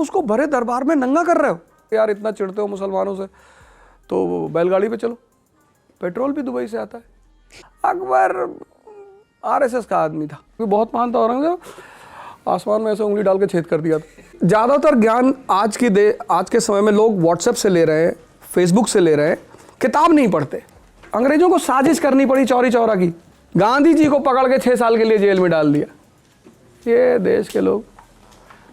उसको भरे दरबार में नंगा कर रहे हो। यार इतना चिढ़ते हो मुसलमानों से तो बैलगाड़ी पे चलो, पेट्रोल भी दुबई से आता है। अकबर आरएसएस का आदमी था, बहुत मानता औरंगजेब, आसमान में ऐसे उंगली डाल के छेद कर दिया था। ज़्यादातर ज्ञान आज के समय में लोग व्हाट्सएप से ले रहे हैं, फेसबुक से ले रहे हैं, किताब नहीं पढ़ते। अंग्रेजों को साजिश करनी पड़ी चौरी चौरा की, गांधी जी को पकड़ के 6 साल के लिए जेल में डाल दिया। ये देश के लोग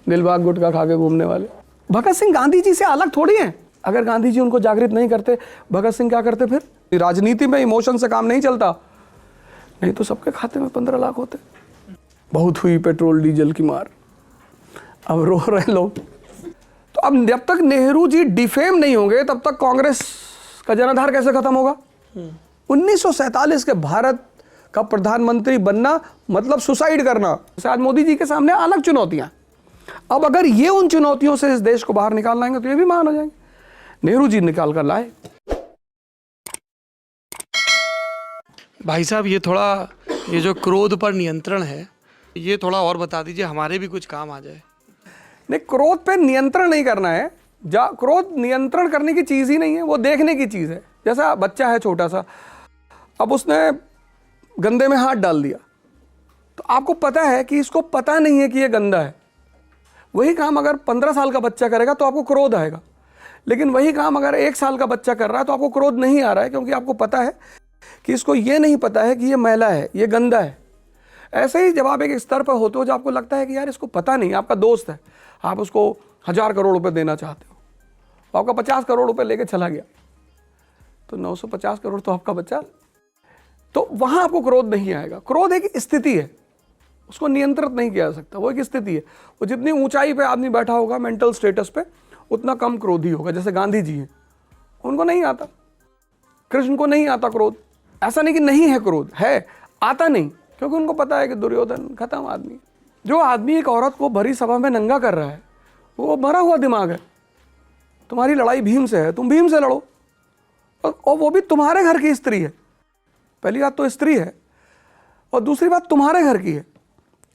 दिलबाग गुटखा खा के घूमने वाले। भगत सिंह गांधी जी से अलग थोड़ी हैं। अगर गांधी जी उनको जागृत नहीं करते, भगत सिंह क्या करते फिर? राजनीति में इमोशन से काम नहीं चलता, नहीं तो सबके खाते में 15 लाख होते। बहुत हुई पेट्रोल डीजल की मार, अब रो रहे लोग। तो अब जब तक नेहरू जी डिफेम नहीं होंगे तब तक कांग्रेस का जनाधार कैसे खत्म होगा? 1947 के भारत का प्रधानमंत्री बनना मतलब सुसाइड करना। आज मोदी जी के सामने अलग चुनौतियां। अब अगर ये उन चुनौतियों से इस देश को बाहर निकाल लाएंगे तो ये भी महान हो जाएंगे। नेहरू जी निकाल कर लाए। भाई साहब, ये जो क्रोध पर नियंत्रण है, ये थोड़ा और बता दीजिए, हमारे भी कुछ काम आ जाए। नहीं, क्रोध पे नियंत्रण नहीं करना है। क्रोध नियंत्रण करने की चीज़ ही नहीं है, वो देखने की चीज़ है। जैसा बच्चा है छोटा सा, अब उसने गंदे में हाथ डाल दिया, तो आपको पता है कि इसको पता नहीं है कि ये गंदा है। वही काम अगर 15 साल का बच्चा करेगा तो आपको क्रोध आएगा, लेकिन वही काम अगर 1 साल का बच्चा कर रहा है तो आपको क्रोध नहीं आ रहा है, क्योंकि आपको पता है कि इसको ये नहीं पता है कि ये मैला है, ये गंदा है। ऐसे ही जब आप एक स्तर पर होते हो जब आपको लगता है कि यार इसको पता नहीं, आपका दोस्त है, आप उसको 1000 करोड़ रुपए देना चाहते हो, आपका 50 करोड़ रुपए लेके चला गया, तो 950 करोड़ तो आपका बच्चा, तो वहां आपको क्रोध नहीं आएगा। क्रोध एक स्थिति है, उसको नियंत्रित नहीं किया जा सकता, वो एक स्थिति है। वो जितनी ऊंचाई पे आदमी बैठा होगा मेंटल स्टेटस पे, उतना कम क्रोधी होगा। जैसे गांधी जी हैं, उनको नहीं आता, कृष्ण को नहीं आता क्रोध। ऐसा नहीं कि नहीं है क्रोध, है, आता नहीं, क्योंकि उनको पता है कि दुर्योधन खत्म आदमी। जो आदमी एक औरत को भरी सभा में नंगा कर रहा है, वो मरा हुआ दिमाग है। तुम्हारी लड़ाई भीम से है, तुम भीम से लड़ो, और वो भी तुम्हारे घर की स्त्री है। पहली बात तो स्त्री है, और दूसरी बात तुम्हारे घर की है।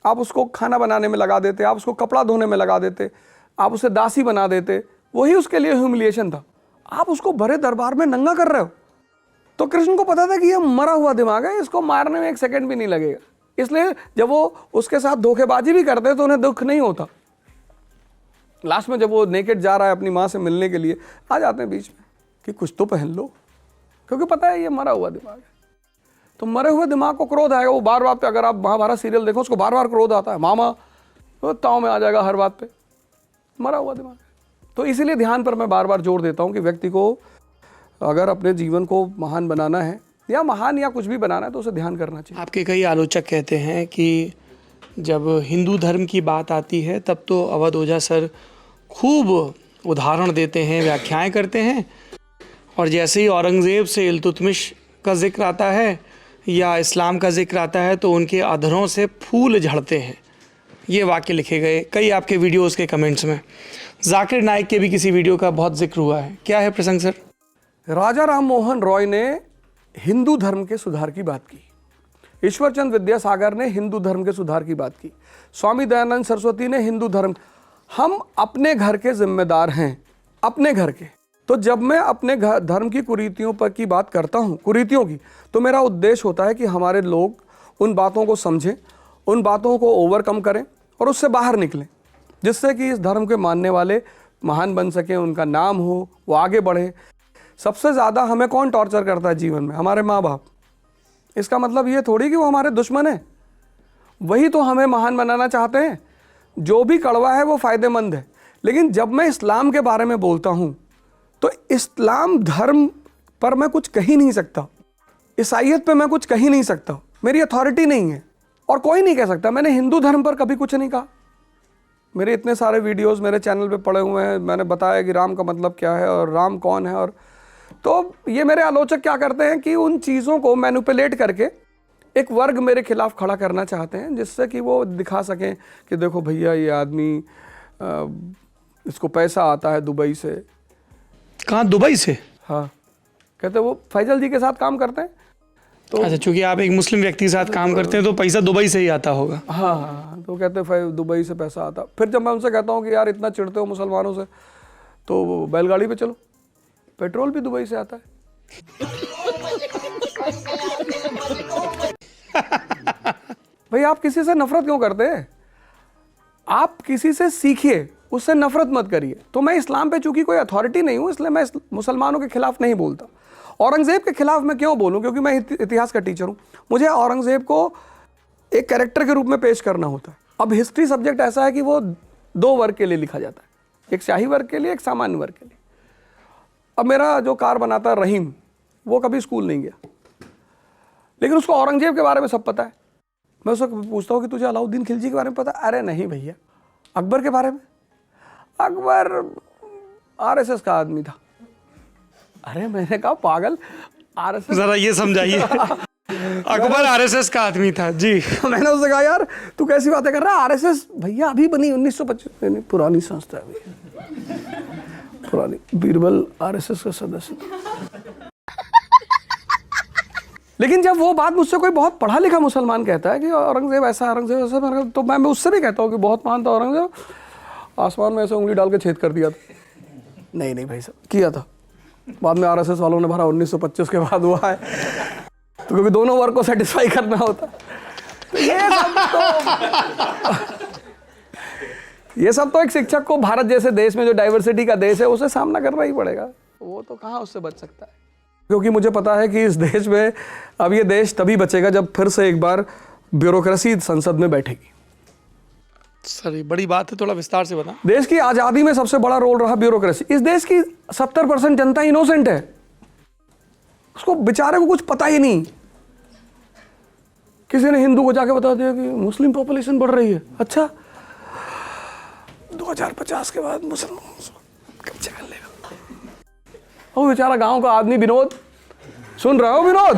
आप उसको खाना बनाने में लगा देते, आप उसको कपड़ा धोने में लगा देते, आप उसे दासी बना देते, वही उसके लिए ह्यूमिलिएशन था। आप उसको भरे दरबार में नंगा कर रहे हो। तो कृष्ण को पता था कि ये मरा हुआ दिमाग है, इसको मारने में 1 सेकंड भी नहीं लगेगा। इसलिए जब वो उसके साथ धोखेबाजी भी करते तो उन्हें दुख नहीं होता। लास्ट में जब वो नेकेड जा रहा है अपनी माँ से मिलने के लिए, आ जाते हैं बीच में कि कुछ तो पहन लो, क्योंकि पता है ये मरा हुआ दिमाग है। तो मरे हुए दिमाग को क्रोध आएगा। वो बार बार पे, अगर आप महाभारत सीरियल देखो, उसको बार बार क्रोध आता है, मामा तो ताव में आ जाएगा हर बात पे, मरा हुआ दिमाग है। तो इसीलिए ध्यान पर मैं बार बार जोर देता हूँ कि व्यक्ति को अगर अपने जीवन को महान बनाना है, या महान या कुछ भी बनाना है, तो उसे ध्यान करना चाहिए। आपके कई आलोचक कहते हैं कि जब हिंदू धर्म की बात आती है तब तो अवध ओझा सर खूब उदाहरण देते हैं, व्याख्याएं करते हैं, और जैसे ही औरंगज़ेब से इल्तुतमिश का जिक्र आता है या इस्लाम का जिक्र आता है तो उनके अधरों से फूल झड़ते हैं। ये वाक्य लिखे गए कई आपके वीडियोस के कमेंट्स में। जाकिर नाइक के भी किसी वीडियो का बहुत जिक्र हुआ है, क्या है प्रसंग सर? राजा राम मोहन रॉय ने हिंदू धर्म के सुधार की बात की, ईश्वरचंद विद्यासागर ने हिंदू धर्म के सुधार की बात की, स्वामी दयानंद सरस्वती ने हिंदू धर्म। हम अपने घर के जिम्मेदार हैं, अपने घर के। तो जब मैं अपने धर्म की कुरीतियों पर की बात करता हूँ, कुरीतियों की, तो मेरा उद्देश्य होता है कि हमारे लोग उन बातों को समझें, उन बातों को ओवरकम करें और उससे बाहर निकलें, जिससे कि इस धर्म के मानने वाले महान बन सकें, उनका नाम हो, वो आगे बढ़े। सबसे ज़्यादा हमें कौन टॉर्चर करता है जीवन में? हमारे माँ बाप। इसका मतलब ये थोड़ी कि वो हमारे दुश्मन है, वही तो हमें महान बनाना चाहते हैं। जो भी कड़वा है वो फ़ायदेमंद है। लेकिन जब मैं इस्लाम के बारे में बोलता हूँ तो इस्लाम धर्म पर मैं कुछ कह ही नहीं सकता, ईसाइयत पे मैं कुछ कह ही नहीं सकता, मेरी अथॉरिटी नहीं है और कोई नहीं कह सकता। मैंने हिंदू धर्म पर कभी कुछ नहीं कहा। मेरे इतने सारे वीडियोस मेरे चैनल पे पड़े हुए हैं, मैंने बताया कि राम का मतलब क्या है और राम कौन है। और तो ये मेरे आलोचक क्या करते हैं कि उन चीज़ों को मैनिपुलेट करके एक वर्ग मेरे खिलाफ खड़ा करना चाहते हैं, जिससे कि वो दिखा सकें कि देखो भैया ये आदमी इसको पैसा आता है दुबई से। कहाँ? दुबई से? हाँ, कहते वो फैजल जी के साथ काम करते हैं। तो अच्छा, चूंकि आप एक मुस्लिम व्यक्ति के साथ काम करते हैं तो पैसा दुबई से ही आता होगा। हाँ हाँ, तो कहते हैं भाई दुबई से पैसा आता। फिर जब मैं उनसे कहता हूँ कि यार इतना चिढ़ते हो मुसलमानों से, तो बैलगाड़ी पे चलो, पेट्रोल भी दुबई से आता है। भाई आप किसी से नफरत क्यों करते हैं? आप किसी से सीखिए, उससे नफरत मत करिए। तो मैं इस्लाम पे चूंकि कोई अथॉरिटी नहीं हूं, इसलिए मैं मुसलमानों के खिलाफ नहीं बोलता। औरंगजेब के खिलाफ मैं क्यों बोलूं? क्योंकि मैं इतिहास का टीचर हूं, मुझे औरंगजेब को एक कैरेक्टर के रूप में पेश करना होता है। अब हिस्ट्री सब्जेक्ट ऐसा है कि वो दो वर्ग के लिए लिखा जाता है, एक शाही वर्ग के लिए, एक सामान्य वर्ग के लिए। अब मेरा जो कार बनाता है रहीम, वो कभी स्कूल नहीं गया, लेकिन उसको औरंगजेब के बारे में सब पता है। मैं उसको पूछता हूँ कि तुझे अलाउद्दीन खिलजी के बारे में पता? अरे नहीं भैया। अकबर के बारे में? अकबर आरएसएस का आदमी था। अरे मैंने कहा पागल, आरएसएस? जरा ये समझाइए। अकबर आरएसएस का आदमी था जी। मैंने उससे कहा यार तू कैसी बातें कर रहा है? आरएसएस भैया अभी बनी 1925 में, पुरानी संस्था है भैया, पुरानी। बीरबल आरएसएस का सदस्य। लेकिन जब वो बात मुझसे कोई बहुत पढ़ा लिखा मुसलमान कहता है कि औरंगजेब ऐसा, औरंगजेब ऐसा, तो मैं उससे भी कहता हूँ कि बहुत महान था औरंगजेब, आसमान में ऐसे उंगली डाल के छेद कर दिया था। नहीं नहीं भाई साहब, किया था, बाद में आरएसएस वालों ने भरा, 1925 के बाद हुआ है। तो क्योंकि दोनों वर्ग को सेटिस्फाई करना होता। तो ये सब तो एक शिक्षक को भारत जैसे देश में, जो डाइवर्सिटी का देश है, उसे सामना करना ही पड़ेगा। वो तो कहाँ उससे बच सकता है? क्योंकि मुझे पता है कि इस देश में अब ये देश तभी बचेगा जब फिर से एक बार ब्यूरोक्रेसी संसद में बैठेगी। सर ये बड़ी बात है, थोड़ा विस्तार से बता। देश की आज़ादी में सबसे बड़ा रोल रहा ब्यूरोक्रेसी। इस देश की 70% जनता इनोसेंट है, उसको बेचारे को कुछ पता ही नहीं। किसी ने हिंदू को जाके बता दिया कि मुस्लिम पॉपुलेशन बढ़ रही है। अच्छा, 2050 के बाद मुसलमान कब्जा कर लेगा। वो बेचारा गांव का आदमी विनोद, सुन रहे हो विनोद?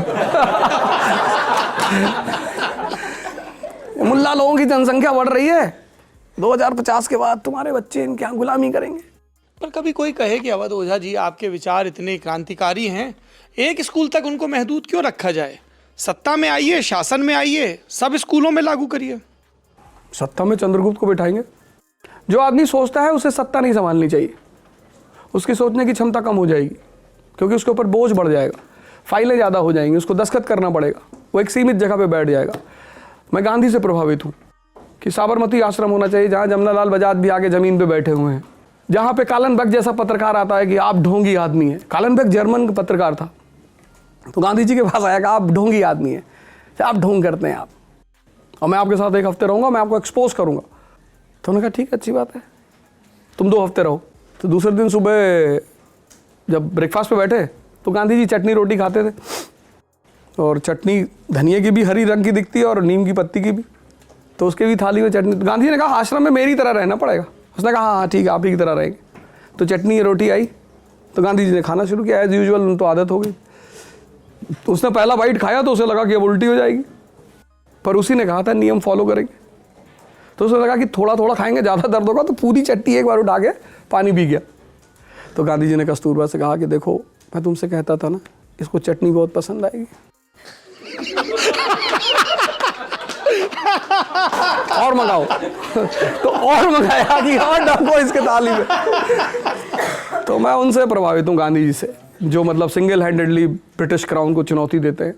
मुल्ला लोगों की जनसंख्या बढ़ रही है, 2050 के बाद तुम्हारे बच्चे इनके यहाँ गुलामी करेंगे। पर कभी कोई कहे कि अवध ओझा जी आपके विचार इतने क्रांतिकारी हैं, एक स्कूल तक उनको महदूद क्यों रखा जाए? सत्ता में आइए, शासन में आइए, सब स्कूलों में लागू करिए। सत्ता में चंद्रगुप्त को बिठाएंगे? जो आदमी सोचता है उसे सत्ता नहीं संभालनी चाहिए, उसकी सोचने की क्षमता कम हो जाएगी, क्योंकि उसके ऊपर बोझ बढ़ जाएगा, फाइलें ज़्यादा हो जाएंगी, उसको दस्तखत करना पड़ेगा, वो एक सीमित जगह पे बैठ जाएगा। मैं गांधी से प्रभावित हूँ कि साबरमती आश्रम होना चाहिए, जहाँ जमनालाल बजाज भी आगे ज़मीन पे बैठे हुए हैं, जहाँ पे कालनबेग जैसा पत्रकार आता है कि आप ढोंगी आदमी हैं। कालनबेग जर्मन का पत्रकार था, तो गांधी जी के पास आया कि आप ढोंगी आदमी हैं, आप ढोंग करते हैं आप, और मैं आपके साथ 1 हफ्ते रहूँगा, मैं आपको एक्सपोज करूँगा। तो उन्होंने कहा ठीक है, अच्छी बात है, तुम 2 हफ्ते रहो। तो दूसरे दिन सुबह जब ब्रेकफास्ट पे बैठे तो गांधी जी चटनी रोटी खाते थे, और चटनी धनिया की भी हरी रंग की दिखती है और नीम की पत्ती की भी, तो उसके भी थाली में चटनी। तो गांधी जी ने कहा आश्रम में मेरी तरह रहना पड़ेगा। उसने कहा हाँ ठीक है, आप ही की तरह रहेंगे। तो चटनी रोटी आई, तो गांधी जी ने खाना शुरू किया एज यूजुअल, तो आदत हो गई। तो उसने पहला बाइट खाया तो उसे लगा कि अब उल्टी हो जाएगी, पर उसी ने कहा था नियम फॉलो करेंगे। तो उसे लगा कि थोड़ा थोड़ा खाएंगे, ज़्यादा दर्द होगा, तो पूरी चट्टी एक बार उठा के पानी पी गया। तो गांधी जी ने कस्तूरबा से कहा कि देखो मैं तुमसे कहता था ना, इसको चटनी बहुत पसंद आएगी। और मंगाओ। तो और मंगाया कि और डालो इसके थाली में। तो मैं उनसे प्रभावित हूँ, गांधी जी से, जो मतलब सिंगल हैंडेडली ब्रिटिश क्राउन को चुनौती देते हैं,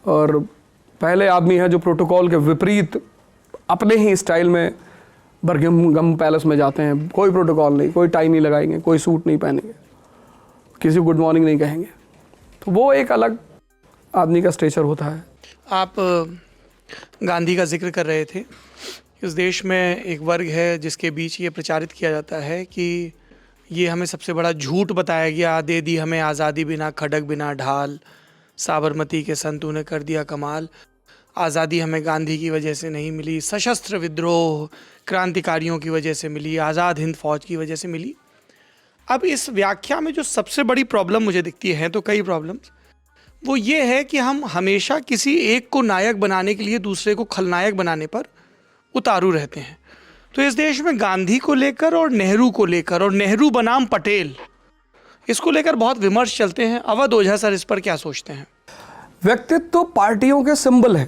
और पहले आदमी है जो प्रोटोकॉल के विपरीत अपने ही स्टाइल में बर्मिंघम पैलेस में जाते हैं। कोई प्रोटोकॉल नहीं, कोई टाई नहीं लगाएंगे, कोई सूट नहीं पहनेंगे, किसी को गुड मॉर्निंग नहीं कहेंगे। तो वो एक अलग आदमी का स्टेचर होता है। आप गांधी का जिक्र कर रहे थे। इस देश में एक वर्ग है जिसके बीच ये प्रचारित किया जाता है कि ये हमें सबसे बड़ा झूठ बताया गया, दे दी हमें आज़ादी बिना खड़ग बिना ढाल, साबरमती के संतों ने कर दिया कमाल, आज़ादी हमें गांधी की वजह से नहीं मिली, सशस्त्र विद्रोह क्रांतिकारियों की वजह से मिली, आज़ाद हिंद फौज की वजह से मिली। अब इस व्याख्या में जो सबसे बड़ी प्रॉब्लम मुझे दिखती है, तो कई प्रॉब्लम्स, वो ये है कि हम हमेशा किसी एक को नायक बनाने के लिए दूसरे को खलनायक बनाने पर उतारू रहते हैं। तो इस देश में गांधी को लेकर और नेहरू को लेकर, और नेहरू बनाम पटेल, इसको लेकर बहुत विमर्श चलते हैं। अवध ओझा सर इस पर क्या सोचते हैं? व्यक्तित्व तो पार्टियों के सिंबल है।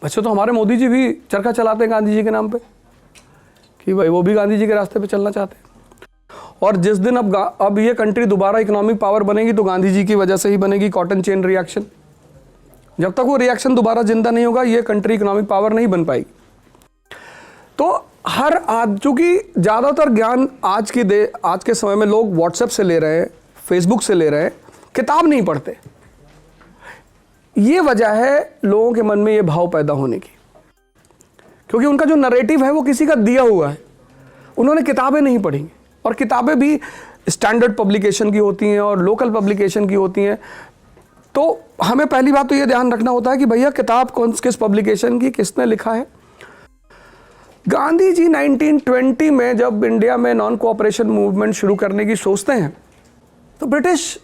वैसे तो हमारे मोदी जी भी चरखा चलाते हैं गांधी जी के नाम पे कि भाई वो भी गांधी जी के रास्ते पे चलना चाहते हैं। और जिस दिन अब ये कंट्री दोबारा इकोनॉमिक पावर बनेगी तो गांधी जी की वजह से ही बनेगी, कॉटन चेन रिएक्शन। जब तक वो रिएक्शन दोबारा जिंदा नहीं होगा ये कंट्री इकोनॉमिक पावर नहीं बन पाएगी। तो चूंकि ज़्यादातर ज्ञान आज के समय में लोग व्हाट्सएप से ले रहे हैं, फेसबुक से ले रहे हैं, किताब नहीं पढ़ते। ये वजह है लोगों के मन में ये भाव पैदा होने की, क्योंकि उनका जो नरेटिव है वो किसी का दिया हुआ है, उन्होंने किताबें नहीं पढ़ी। और किताबें भी स्टैंडर्ड पब्लिकेशन की होती हैं और लोकल पब्लिकेशन की होती हैं। तो हमें पहली बात तो ये ध्यान रखना होता है कि भैया किताब किस पब्लिकेशन की, किसने लिखा है। गांधी जी 1920 में जब इंडिया में नॉन कोऑपरेशन मूवमेंट शुरू करने की सोचते हैं तो ब्रिटिश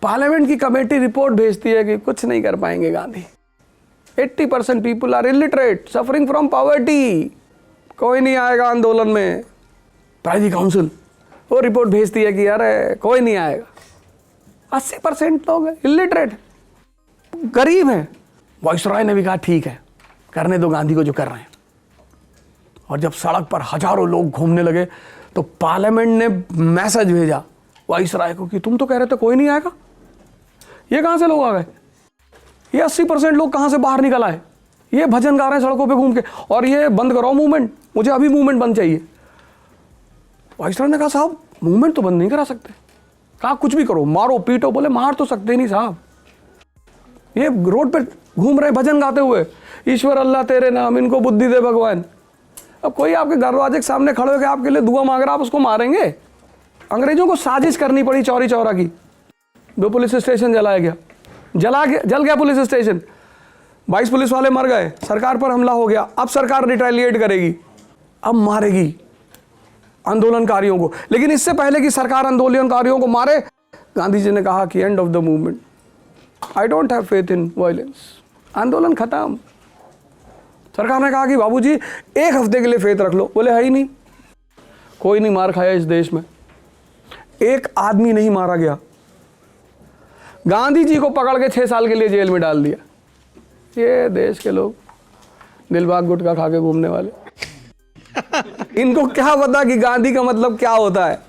पार्लियामेंट की कमेटी रिपोर्ट भेजती है कि कुछ नहीं कर पाएंगे Gandhi. 80% people are illiterate, suffering from poverty, कोई नहीं आएगा आंदोलन में। प्राइजी काउंसिल वो रिपोर्ट भेजती है कि अरे कोई नहीं आएगा। 80% लोग इलिटरेट, गरीब हैं। वाइसरॉय ने भी कहा ठीक है, करने दो गांधी को जो कर रहे हैं। और जब सड़क पर हजारों लोग घूमने लगे तो पार्लियामेंट ने मैसेज भेजा वाइसरॉय को कि तुम तो कह रहे थे कोई नहीं आएगा, ये कहां से लोग आ गए? ये 80% लोग कहां से बाहर निकल आए? ये भजन गा रहे हैं सड़कों पे घूम के, और ये बंद करो मूवमेंट, मुझे अभी मूवमेंट बंद चाहिए। वाइसरॉय ने कहा साहब मूवमेंट तो बंद नहीं करा सकते। कहा कुछ भी करो, मारो पीटो। बोले मार तो सकते नहीं साहब, ये रोड पे घूम रहे भजन गाते हुए, ईश्वर अल्लाह तेरे नाम, इनको बुद्धि दे भगवान। अब कोई आपके दरवाजे के सामने खड़े होकर आपके लिए दुआ मांग रहा, आप उसको मारेंगे? अंग्रेजों को साजिश करनी पड़ी चौरी चौरा की। 2 पुलिस स्टेशन जलाया गया, जल गया पुलिस स्टेशन, 22 पुलिस वाले मर गए, सरकार पर हमला हो गया। अब सरकार रिटेलिएट करेगी, अब मारेगी आंदोलनकारियों को। लेकिन इससे पहले कि सरकार आंदोलनकारियों को मारे, गांधी जी ने कहा कि end of the movement, I don't have faith in violence. आंदोलन खत्म। सरकार ने कहा कि बाबूजी 1 हफ्ते के लिए फेथ रख लो। बोले है ही नहीं, कोई नहीं मार खाया इस देश में, एक आदमी नहीं मारा गया। गांधी जी को पकड़ के 6 साल के लिए जेल में डाल दिया। ये देश के लोग दिलबाग गुटखा खा के घूमने वाले, इनको क्या पता कि गांधी का मतलब क्या होता है।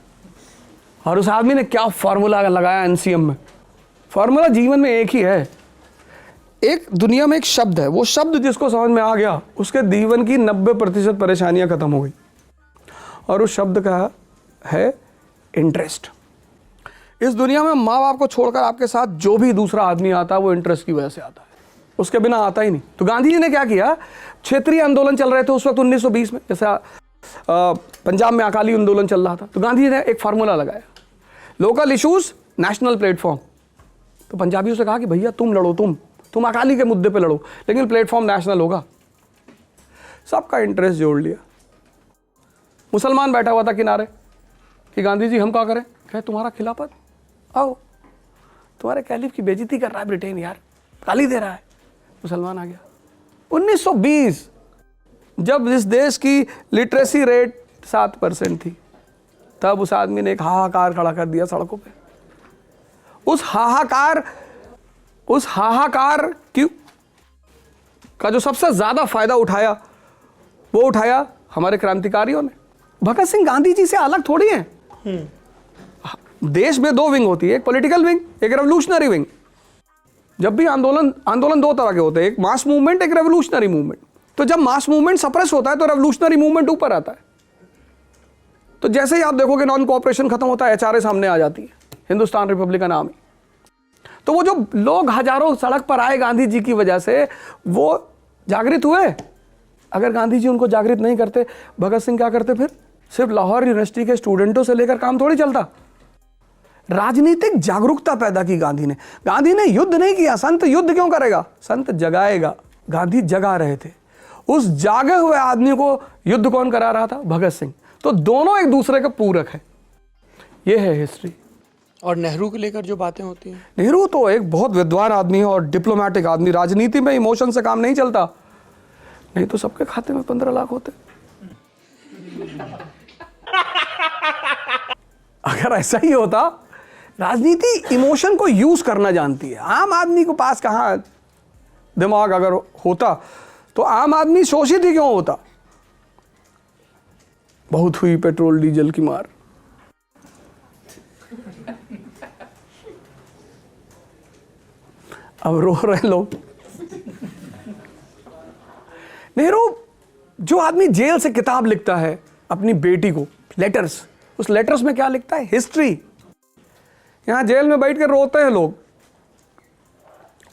और उस आदमी ने क्या फॉर्मूला लगाया एनसीएम में। फॉर्मूला जीवन में एक ही है। एक दुनिया में एक शब्द है, वो शब्द जिसको समझ में आ गया उसके जीवन की 90% परेशानियां खत्म हो गई। और उस शब्द का है इंटरेस्ट। इस दुनिया में माँ बाप को छोड़कर आपके साथ जो भी दूसरा आदमी आता है वो इंटरेस्ट की वजह से आता है, उसके बिना आता ही नहीं। तो गांधी जी ने क्या किया, क्षेत्रीय आंदोलन चल रहे थे उस वक्त 1920 में, जैसा पंजाब में अकाली आंदोलन चल रहा था। तो गांधी जी ने एक फार्मूला लगाया, लोकल इश्यूज नेशनल प्लेटफॉर्म। तो पंजाबियों से कहा कि भैया तुम लड़ो, तुम अकाली के मुद्दे पे लड़ो, लेकिन प्लेटफॉर्म नेशनल होगा। सबका इंटरेस्ट जोड़ लिया। मुसलमान बैठा हुआ था किनारे कि गांधी जी हम क्या करें? कहे तुम्हारा खिलाफत, आओ, तुम्हारे कैलिफ की बेइज्जती कर रहा है ब्रिटेन, यार गाली दे रहा है। मुसलमान आ गया। 1920 जब इस देश की लिटरेसी रेट 7% थी, तब उस आदमी ने एक हाहाकार खड़ा कर दिया सड़कों पे। उस हाहाकार का जो सबसे ज्यादा फायदा उठाया वो उठाया हमारे क्रांतिकारियों ने। भगत सिंह गांधी जी से अलग थोड़ी हैं। देश में 2 विंग होती है, एक पॉलिटिकल विंग, एक रेवोल्यूशनरी विंग। जब भी आंदोलन 2 तरह के होते हैं, एक मास मूवमेंट, एक रेवोल्यूशनरी मूवमेंट। तो जब मास मूवमेंट सप्रेस होता है तो रेवोल्यूशनरी मूवमेंट ऊपर आता है। तो जैसे ही आप देखोगे नॉन कोऑपरेशन खत्म होता है, HRA सामने आ जाती है, हिंदुस्तान रिपब्लिकन आर्मी। तो वो जो लोग हजारों सड़क पर आए गांधी जी की वजह से, वो जागृत हुए। अगर गांधी जी उनको जागृत नहीं करते, भगत सिंह क्या करते फिर? सिर्फ लाहौर यूनिवर्सिटी के स्टूडेंटों से लेकर काम थोड़ी चलता। राजनीतिक जागरूकता पैदा की गांधी ने। गांधी ने युद्ध नहीं किया। संत युद्ध क्यों करेगा? संत जगाएगा। गांधी जगा रहे थे। उस जागे हुए आदमी को युद्ध कौन करा रहा था? भगत सिंह। तो दोनों एक दूसरे के पूरक है। यह है हिस्ट्री। और नेहरू को लेकर जो बातें होती हैं, नेहरू तो एक बहुत विद्वान आदमी है और डिप्लोमेटिक आदमी। राजनीति में इमोशन से काम नहीं चलता, नहीं तो सबके खाते में 15 लाख होते। अगर ऐसा ही होता, राजनीति इमोशन को यूज करना जानती है। आम आदमी को पास कहाँ दिमाग अगर होता तो आम आदमी शोषित ही क्यों होता। बहुत हुई पेट्रोल डीजल की मार। अब रो रहे लोग। नेहरू, जो आदमी जेल से किताब लिखता है अपनी बेटी को, लेटर्स, उस लेटर्स में क्या लिखता है? हिस्ट्री। यहां जेल में बैठ कर रोते हैं लोग,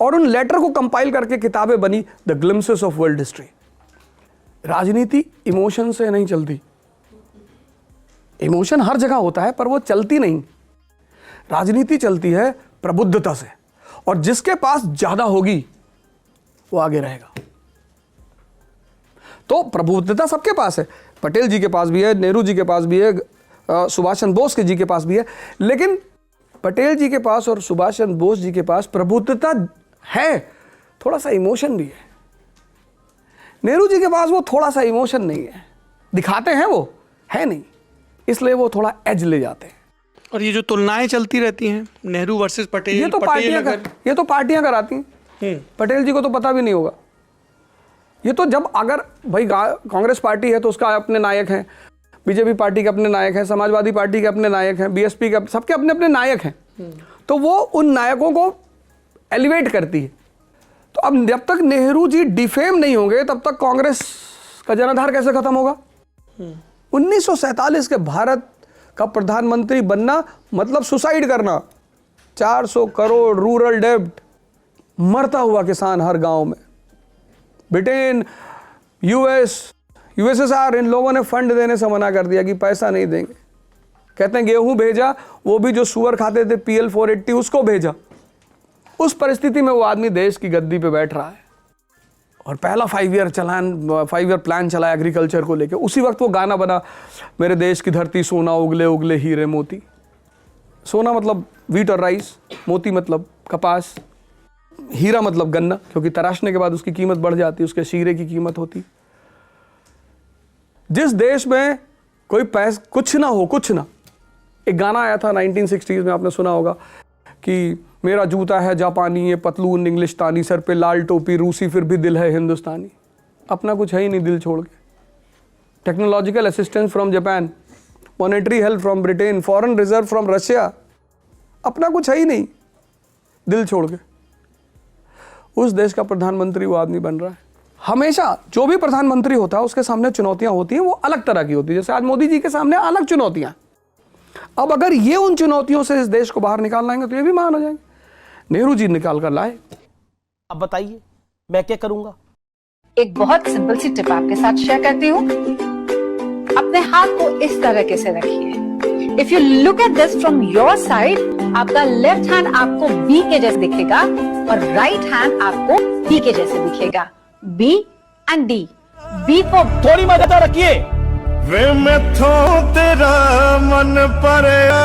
और उन लेटर को कंपाइल करके किताबें बनी, the glimpses of world history. राजनीति इमोशन से नहीं चलती। इमोशन हर जगह होता है पर वो चलती नहीं। राजनीति चलती है प्रबुद्धता से, और जिसके पास ज्यादा होगी वो आगे रहेगा। तो प्रबुद्धता सबके पास है, पटेल जी के पास भी है, नेहरू जी के पास भी है, सुभाष चंद्र बोस जी के पास भी है। लेकिन पटेल जी के पास और सुभाष चंद्र बोस जी के पास प्रबुद्धता है, थोड़ा सा इमोशन भी है। नेहरू जी के पास वो थोड़ा सा इमोशन नहीं है, दिखाते हैं वो है नहीं, इसलिए वो थोड़ा एज ले जाते हैं। और ये जो तुलनाएं चलती रहती हैं, नेहरू वर्सेस पटेल, ये तो पार्टियां कराती हैं। पटेल जी को तो पता भी नहीं होगा। ये तो जब अगर भाई कांग्रेस पार्टी है तो उसका अपने नायक हैं, बीजेपी पार्टी के अपने नायक हैं, समाजवादी पार्टी के अपने नायक हैं, बीएसपी के, सबके अपने अपने नायक हैं, तो वो उन नायकों को एलिवेट करती है। तो अब जब तक नेहरू जी डिफेम नहीं होंगे तब तक कांग्रेस का जनाधार कैसे खत्म होगा? 1947 के भारत का प्रधानमंत्री बनना मतलब सुसाइड करना। 400 करोड़ रूरल डेब्ट, मरता हुआ किसान हर गांव में। ब्रिटेन, यूएसएसआर, इन लोगों ने फंड देने से मना कर दिया कि पैसा नहीं देंगे। कहते हैं गेहूं भेजा, वो भी जो सुअर खाते थे PL 480 उसको भेजा। उस परिस्थिति में वो आदमी देश की गद्दी पे बैठ रहा है, और पहला 5 ईयर प्लान चला एग्रीकल्चर को लेकर। उसी वक्त वो गाना बना, मेरे देश की धरती सोना उगले उगले हीरे मोती। सोना मतलब वीट और राइस, मोती मतलब कपास, हीरा मतलब गन्ना, क्योंकि तराशने के बाद उसकी कीमत बढ़ जाती है, उसके शीरे की कीमत होती। जिस देश में कोई पैसा कुछ ना हो, कुछ ना, एक गाना आया था 1960s में, आपने सुना होगा कि मेरा जूता है जापानी, ये पतलून इंग्लिशतानी, सर पे लाल टोपी रूसी, फिर भी दिल है हिंदुस्तानी। अपना कुछ है ही नहीं दिल छोड़ के। Technological assistance from Japan, monetary help from Britain, foreign reserve from Russia, अपना कुछ है ही नहीं दिल छोड़ के। उस देश का प्रधानमंत्री वो आदमी बन रहा है। हमेशा जो भी प्रधानमंत्री होता है उसके सामने चुनौतियां होती हैं, वो अलग तरह की होती है। जैसे आज मोदी जी के सामने अलग चुनौतियां। अब अगर ये उन चुनौतियों से इस देश को बाहर निकाल लाएंगे तो ये भी महान हो जाएंगे। नेहरू जी निकाल कर लाए। अब बताइए मैं क्या करूंगा? एक बहुत सिंपल सी टिप आपके साथ शेयर करती हूँ। अपने हाथ को इस तरीके से रखिए। If you look at this from your side, आपका लेफ्ट हैंड आपको बी के जैसे दिखेगा और राइट हैंड आपको डी के जैसे दिखेगा। B and D. B for थोड़ी मदद रखिए। वे मैथों तेरा मन परया